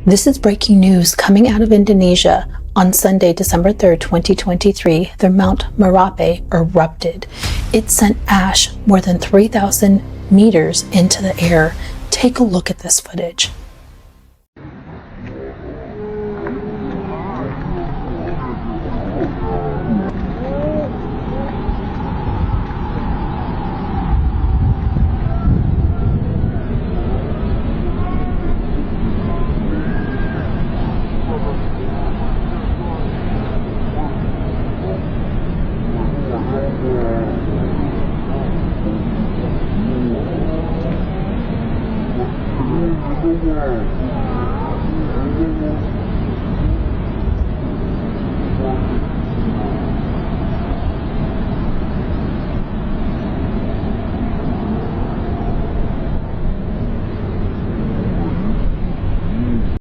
This is breaking news coming out of Indonesia. On Sunday, December 3rd, 2023, the Mount Merapi erupted. It sent ash more than 3,000 meters into the air. Take a look at this footage.